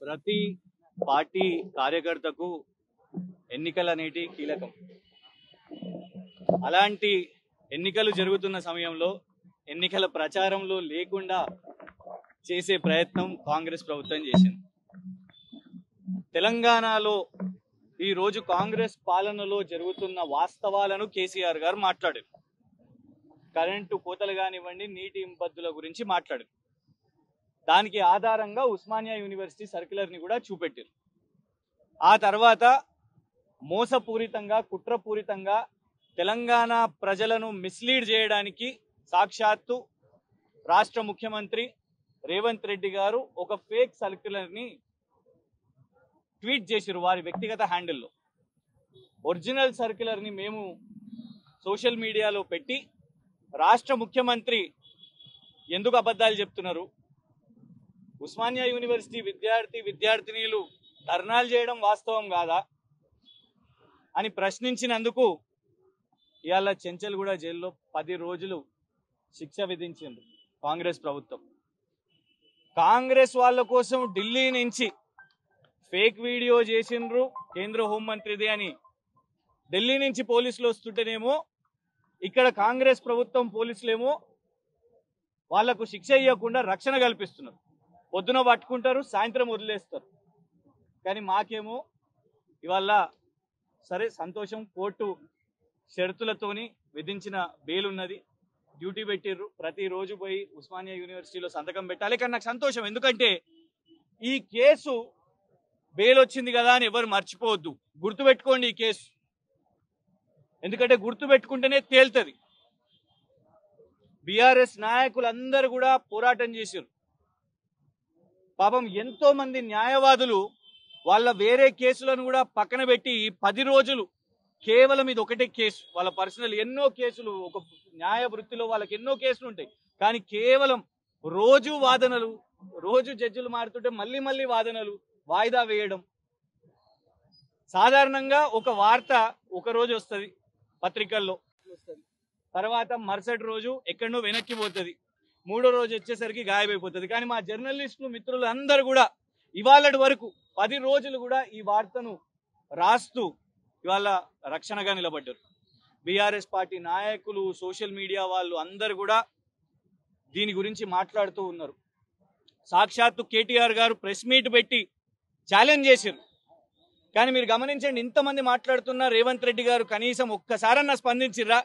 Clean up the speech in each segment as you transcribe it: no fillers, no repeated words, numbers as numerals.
ప్రతి పార్టీ కార్యకర్తకు ఎన్నికలు అనేటి కీలకం. అలాంటి ఎన్నికలు జరుగుతున్న సమయంలో ఎన్నికల ప్రచారంలో లేకుండా చేసే ప్రయత్నం కాంగ్రెస్ ప్రభుత్వం చేసింది. తెలంగాణలో ఈ రోజు కాంగ్రెస్ పాలనలో జరుగుతున్న వాస్తవాలను కేసీఆర్ గారు మాట్లాడారు. కరెంటు కోతలు కానివ్వండి, నీటి ఇంపత్తుల గురించి మాట్లాడారు. దానికి ఆధారంగా ఉస్మానియా యూనివర్సిటీ సర్క్యులర్ని కూడా చూపెట్టారు. ఆ తర్వాత మోసపూరితంగా, కుట్రపూరితంగా తెలంగాణ ప్రజలను మిస్లీడ్ చేయడానికి సాక్షాత్తు రాష్ట్ర ముఖ్యమంత్రి రేవంత్ రెడ్డి గారు ఒక ఫేక్ సర్క్యులర్ని ట్వీట్ చేశారు వారి వ్యక్తిగత హ్యాండిల్లో. ఒరిజినల్ సర్క్యులర్ని మేము సోషల్ మీడియాలో పెట్టి రాష్ట్ర ముఖ్యమంత్రి ఎందుకు అబద్ధాలు చెప్తున్నారు, ఉస్మానియా యూనివర్సిటీ విద్యార్థినీలు ధర్నాలు చేయడం వాస్తవం కాదా అని ప్రశ్నించినందుకు ఇవాళ చెంచల్గూడ జైల్లో 10 రోజులు శిక్ష విధించింది కాంగ్రెస్ ప్రభుత్వం. కాంగ్రెస్ వాళ్ళ కోసం ఢిల్లీ నుంచి ఫేక్ వీడియో చేసిండ్రు కేంద్ర హోంమంత్రిది అని ఢిల్లీ నుంచి పోలీసులు వస్తుంటేనేమో ఇక్కడ కాంగ్రెస్ ప్రభుత్వం పోలీసులేమో వాళ్లకు శిక్ష ఇవ్వకుండా రక్షణ కల్పిస్తున్నారు. పొద్దున పట్టుకుంటారు, సాయంత్రం వదిలేస్తారు. కానీ మాకేమో ఇవాళ సరే సంతోషం, కోర్టు షరతులతోని విధించిన బెయిల్ ఉన్నది, డ్యూటీ పెట్టిర్రు, ప్రతిరోజు పోయి ఉస్మానియా యూనివర్సిటీలో సంతకం పెట్టాలి. కానీ నాకు సంతోషం, ఎందుకంటే ఈ కేసు బెయిల్ వచ్చింది కదా అని ఎవరు మర్చిపోవద్దు, గుర్తుపెట్టుకోండి ఈ కేసు. ఎందుకంటే గుర్తుపెట్టుకుంటేనే తేలుతుంది. బీఆర్ఎస్ నాయకులందరూ కూడా పోరాటం చేశారు. పాపం ఎంతో మంది న్యాయవాదులు వాళ్ళ వేరే కేసులను కూడా పక్కన పెట్టి 10 రోజులు కేవలం ఇది ఒకటే కేసు, వాళ్ళ పర్సనల్ ఎన్నో కేసులు, ఒక న్యాయ వృత్తిలో వాళ్ళకి ఎన్నో కేసులు ఉంటాయి, కానీ కేవలం రోజు వాదనలు, రోజు జడ్జిలు మారుతుంటే మళ్ళీ వాదనలు వాయిదా వేయడం. సాధారణంగా ఒక వార్త ఒక రోజు వస్తుంది పత్రికల్లో, తర్వాత మరుసటి రోజు ఎక్కడో వెనక్కి పోతుంది, మూడో రోజు వచ్చేసరికి గాయమైపోతుంది. కానీ మా జర్నలిస్టులు మిత్రులు అందరూ కూడా ఇవాళటి వరకు 10 రోజులు కూడా ఈ వార్తను రాస్తూ ఇవాళ రక్షణగా నిలబడ్డారు. బీఆర్ఎస్ పార్టీ నాయకులు, సోషల్ మీడియా వాళ్ళు అందరూ కూడా దీని గురించి మాట్లాడుతూ ఉన్నారు. సాక్షాత్తు కేటీఆర్ గారు ప్రెస్ మీట్ పెట్టి ఛాలెంజ్ చేశారు. కానీ మీరు గమనించండి, ఇంతమంది మాట్లాడుతున్నా రేవంత్ రెడ్డి గారు కనీసం ఒక్కసారన్నా స్పందించిర్రా?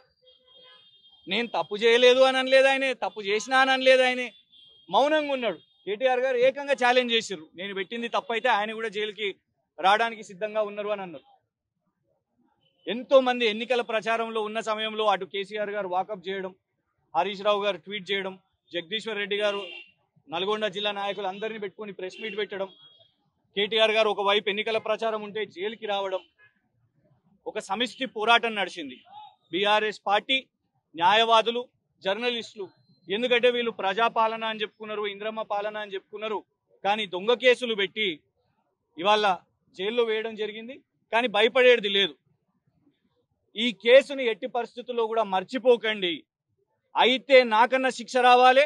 నేను తప్పు చేయలేదు అని అనలేదు ఆయనే, తప్పు చేసినా అని అనలేదు ఆయనే, మౌనంగా ఉన్నాడు. కేటీఆర్ గారు ఏకంగా ఛాలెంజ్ చేశారు, నేను పెట్టింది తప్పు అయితే ఆయన కూడా జైలుకి రావడానికి సిద్ధంగా ఉన్నారు అని అన్నారు. ఎంతో మంది ఎన్నికల ప్రచారంలో ఉన్న సమయంలో అటు కేసీఆర్ గారు వాకప్ చేయడం, హరీష్ రావు గారు ట్వీట్ చేయడం, జగదీశ్వర్ రెడ్డి గారు నల్గొండ జిల్లా నాయకులు అందరినీ పెట్టుకుని ప్రెస్ మీట్ పెట్టడం, కేటీఆర్ గారు ఒకవైపు ఎన్నికల ప్రచారం ఉంటే జైలుకి రావడం, ఒక సమిష్టి పోరాటం నడిచింది. బీఆర్ఎస్ పార్టీ న్యాయవాదులు, జర్నలిస్టులు, ఎందుకంటే వీళ్ళు ప్రజాపాలన అని చెప్పుకున్నారు, ఇంద్రమ్మ పాలన అని చెప్పుకున్నారు, కానీ దొంగ కేసులు పెట్టి ఇవాళ జైల్లో వేయడం జరిగింది. కానీ భయపడేది లేదు. ఈ కేసుని ఎట్టి పరిస్థితుల్లో కూడా మర్చిపోకండి. అయితే నాకన్నా శిక్ష రావాలి,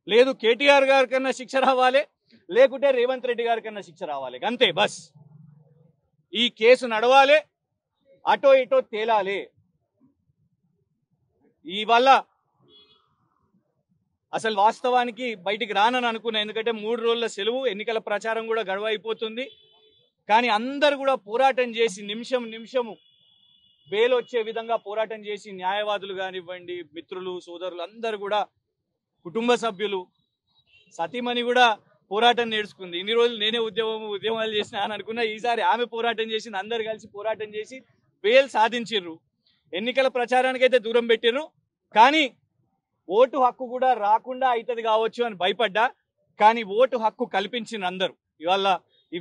లేదు కేటీఆర్ గారి కన్నా శిక్ష రావాలి, లేకుంటే రేవంత్ రెడ్డి గారి కన్నా శిక్ష రావాలి, అంతే బస్. ఈ కేసు నడవాలి, అటో ఇటో తేలాలి. ఇవల్ల అసలు వాస్తవానికి బయటికి రానని అనుకున్నా, ఎందుకంటే 3 రోజుల సెలవు, ఎన్నికల ప్రచారం కూడా గడువు అయిపోతుంది. కానీ అందరు కూడా పోరాటం చేసి నిమిషము బెయిల్ వచ్చే విధంగా పోరాటం చేసి, న్యాయవాదులు కానివ్వండి, మిత్రులు, సోదరులు అందరూ కూడా, కుటుంబ సభ్యులు, సతీమణి కూడా పోరాటం నేర్చుకుంది. ఇన్ని రోజులు నేనే ఉద్యమాలు చేసినా అని అనుకున్నా, ఈసారి ఆమె పోరాటం చేసింది. అందరు కలిసి పోరాటం చేసి బెయిల్ సాధించిర్రు. ఎన్నికల ప్రచారానికి అయితే దూరం పెట్టిర్రు, కానీ ఓటు హక్కు కూడా రాకుండా అవుతుంది కావచ్చు అని భయపడ్డా, కానీ ఓటు హక్కు కల్పించింది అందరూ. ఇవాళ ఈ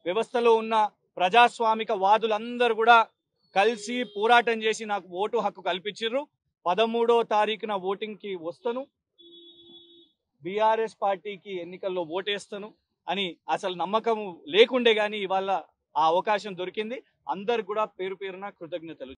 వ్యవస్థలో ఉన్న ప్రజాస్వామిక వాదులందరూ కూడా కలిసి పోరాటం చేసి నాకు ఓటు హక్కు కల్పించిర్రు. 13వ తారీఖున ఓటింగ్కి వస్తాను, బీఆర్ఎస్ పార్టీకి ఎన్నికల్లో ఓటేస్తాను అని అసలు నమ్మకం లేకుండే, కానీ ఇవాళ ఆ అవకాశం దొరికింది. అందరు కూడా పేరు పేరున కృతజ్ఞతలు.